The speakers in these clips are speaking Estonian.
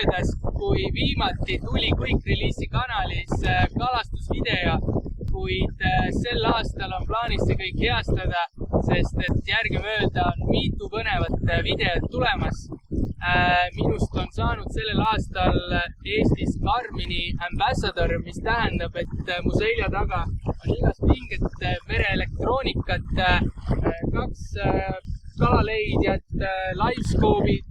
möödas, kui viimati tuli Quick Release'i kanalis kalastusvideo, kuid sel aastal on plaanis see kõik heastada, sest et järgemööda on mitu põnevat videot tulemas. Minust on saanud sellel aastal Eestis Garmini ambassador, mis tähendab, et mu selja taga on igast pinget mereelektroonikat, 2 kalaleidjat, livescope'id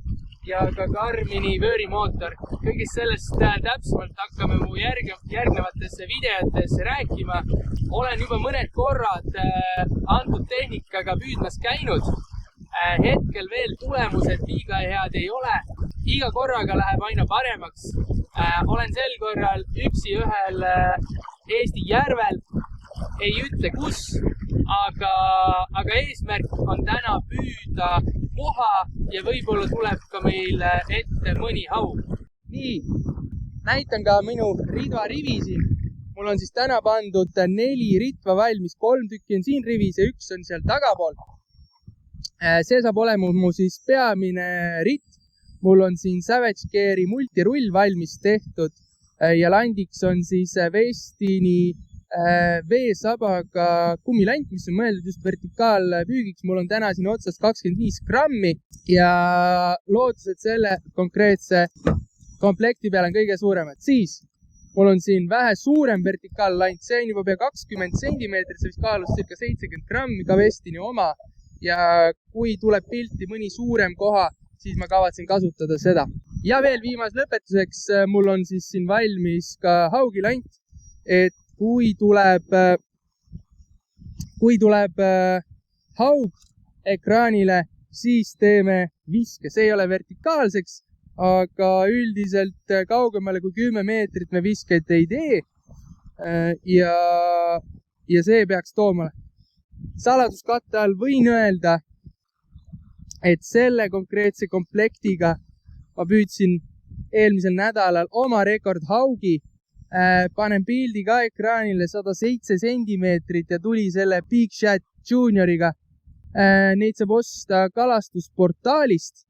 ja ka Garmini vöörimootor. Kõigist sellest täpsemalt hakkame mu järgnevatesse videotesse rääkima. Olen juba mõned korrad antud tehnikaga püüdmas käinud. Hetkel veel tulemused liiga head ei ole. Iga korraga läheb aina paremaks. Olen sel korral üksi ühel Eesti järvel. Ei ütle kus, aga eesmärk on täna püüda koha ja võib-olla tuleb ka meil ette mõni haug. Nii, näitan ka minu ridvarivi siin. Mul on siis täna pandud 4 ritva valmis, 3 tükki on siin rivis ja 1 on seal tagapool. See saab olema mu siis peamine ritt. Mul on siin Savage Gear'i multirull valmis tehtud ja landiks on siis Westini veesabaga kummilant, mis on mõeldud just vertikaalpüügiks. Mul on täna siin otsas 25 grammi ja lootused selle konkreetse komplekti peale on kõige suuremad. Siis mul on siin vähe suurem vertikaallant, see on juba pea 20 centimeetrit, see vist kaalus circa 70 grammi, ka Westini oma. Ja kui tuleb pilti mõni suurem koha, siis ma kavatsen kasutada seda. Ja veel viimase lõpetuseks, mul on siis siin valmis ka haugilant, et kui tuleb haug ekraanile, siis teeme viske. See ei ole vertikaalseks, aga üldiselt kaugemale kui 10 meetrit me viskeid ei tee. Ja see peaks tooma. Saladuskatte all võin öelda, et selle konkreetse komplektiga ma püüdsin eelmisel nädalal oma rekordhaugi. Panen pildi ka ekraanile 107 centimeetrit ja tuli selle Big Shad Junioriga. Neid saab osta kalastusportaalist.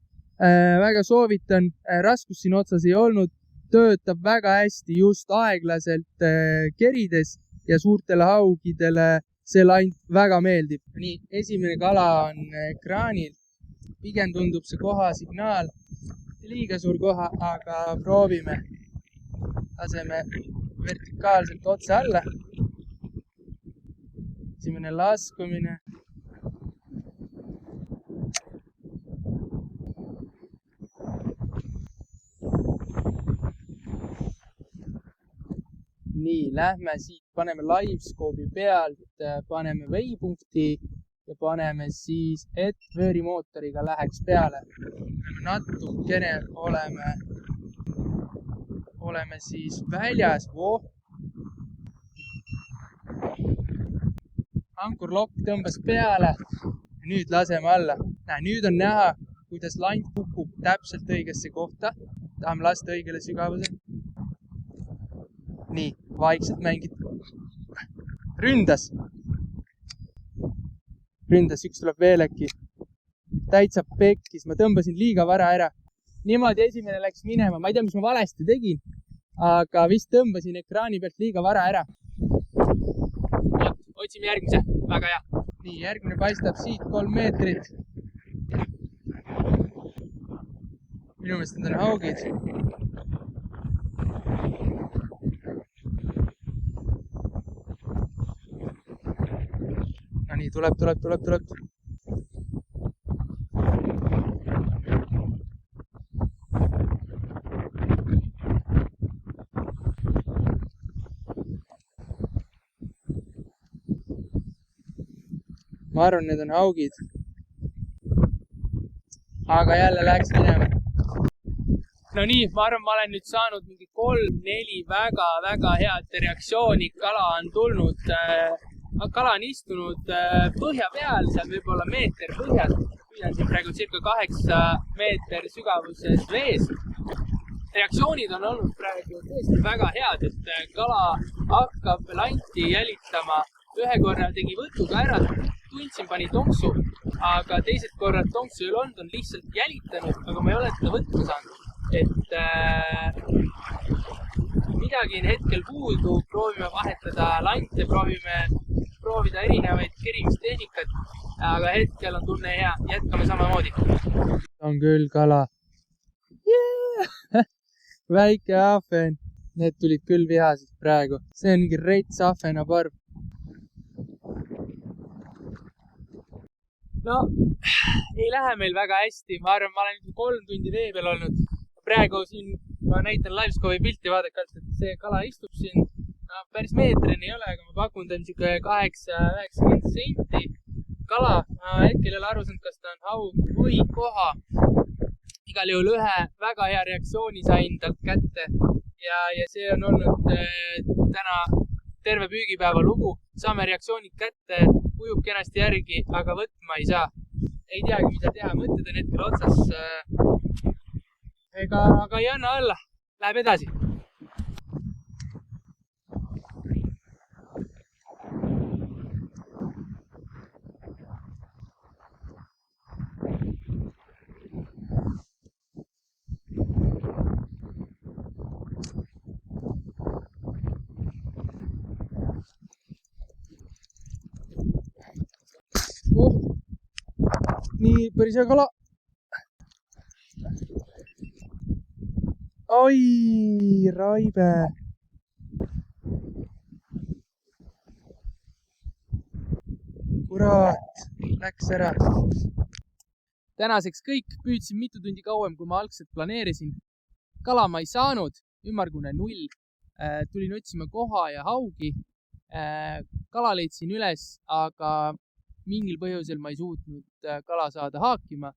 Väga soovitan, raskus siin otsas ei olnud, töötab väga hästi just aeglaselt kerides ja suurtele haugidele see lant väga meeldib. Nii, esimene kala on ekraanil. Pigem tundub see koha signaal liiga suur koha, aga proovime. Laseme vertikaalselt otse alla. Esimene laskumine. Nii, lähme siit, paneme livescope'i pealt, paneme veipunkti ja paneme siis, et vöörimootoriga läheks peale. Natukene oleme siis väljas. Ankurlokk tõmbas peale. Nüüd laseme alla. Nüüd on näha, kuidas lant kukub täpselt õigesse kohta. Tahame lasta õigele sügavuse. Nii, vaikselt mängid. Ründas, üks tuleb veel äkki. Täitsa pekkis, ma tõmbasin liiga vara ära. Niimoodi esimene läks minema, ma ei tea, mis ma valesti tegin, aga vist tõmbasin ekraani pealt liiga vara ära. Otsime järgmise, väga hea. Nii, järgmine paistab siit 3 meetrit. Minu meelest need on haugid. No nii, tuleb. Ma arvan, need on haugid. Aga jälle läks minema. No nii, ma arvan, ma olen nüüd saanud mingi 3-4 väga head reaktsiooni. Kala on istunud põhja peal, seal võib-olla meeter põhjal. Püüan siin praegu circa 8 meeter sügavuses vees. Reaktsioonid on olnud praegu tõesti väga head, et kala hakkab lanti jälitama. Ühe korra tegi võtuga ära, tundsin, pani tonksu, aga teised korrad tonksu ei olnud, on lihtsalt jälitanud, aga ma ei ole teda võtma saanud. et midagi on hetkel puudu, proovime vahetada lante, proovida erinevaid kerimistehnikat, aga hetkel on tunne hea, jätkame samamoodi. On küll kala. Yeah! Väike ahven. Need tulid küll vihased praegu. See on mingi rets ahvenaparv. No, ei lähe meil väga hästi. Ma arvan, ma olen 3 tundi vee peal olnud. Praegu siin ma näitan Livescope'i pilti vaadakalt, et see kala istub siin. No, päris meetrini ei ole, aga ma pakun, ta on siuke 8-90 senti kala. Ma hetkel ei ole aru saanud, kas ta on haug või koha. Igal juhul ühe väga hea reaktsiooni sain talt kätte ja see on olnud täna terve püügipäeva lugu. Saame reaktsioonid kätte, ujub kenasti järgi, aga võtma ei saa. Ei teagi, mida teha, mõtted on hetkel otsas. Aga ei anna alla, läheb edasi. Nii, päris hea kala. Oi, raibe. Kurat, läks ära. Tänaseks kõik, püüdsin mitu tundi kauem, kui ma algselt planeerisin. Kala ma ei saanud, ümmargune 0. Tulin otsima koha ja haugi. Kala leidsin üles, aga mingil põhjusel ma ei suutnud kala saada haakima.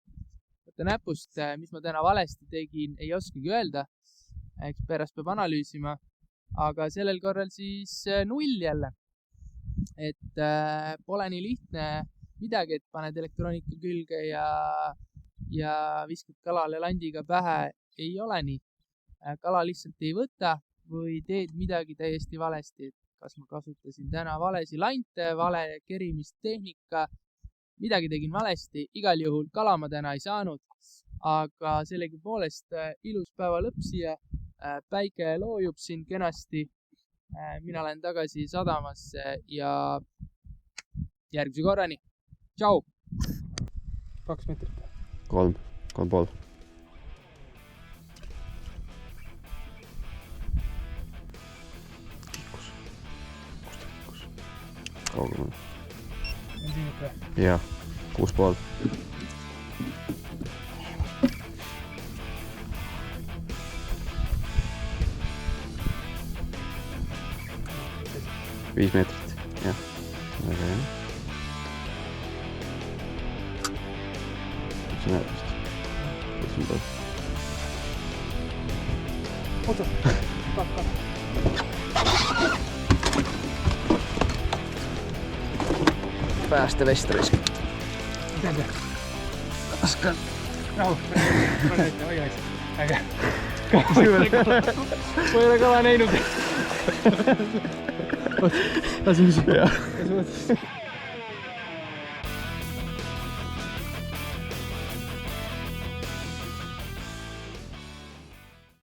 Võtta näpust, mis ma täna valesti tegin, ei oskagi öelda. Eks pärast peab analüüsima. Aga sellel korral siis 0 jälle. Et pole nii lihtne midagi, et paned elektroonika külge ja viskad kalale landiga pähe. Ei ole nii. Kala lihtsalt ei võta või teed midagi täiesti valesti. Kas ma kasutasin täna valesi lante, vale kerimistehnika, midagi tegin valesti. Igal juhul kala ma täna ei saanud, aga sellegipoolest ilus päeva lõpp siia. Päike loojub siin kenasti. Mina lähen tagasi sadamasse ja järgmise korrani. Tšau! 2 meetrit. 3,5. Kaugel on. Jah, 6,5. Viis meetrit, jah. Väga hea. Mis sa näed vist? Kuidas on toh? Otsas. Päästä vestaris. Miten? Askan. Rahu. Oi. Äkä. Ma ei ole kala näinud. Lasi.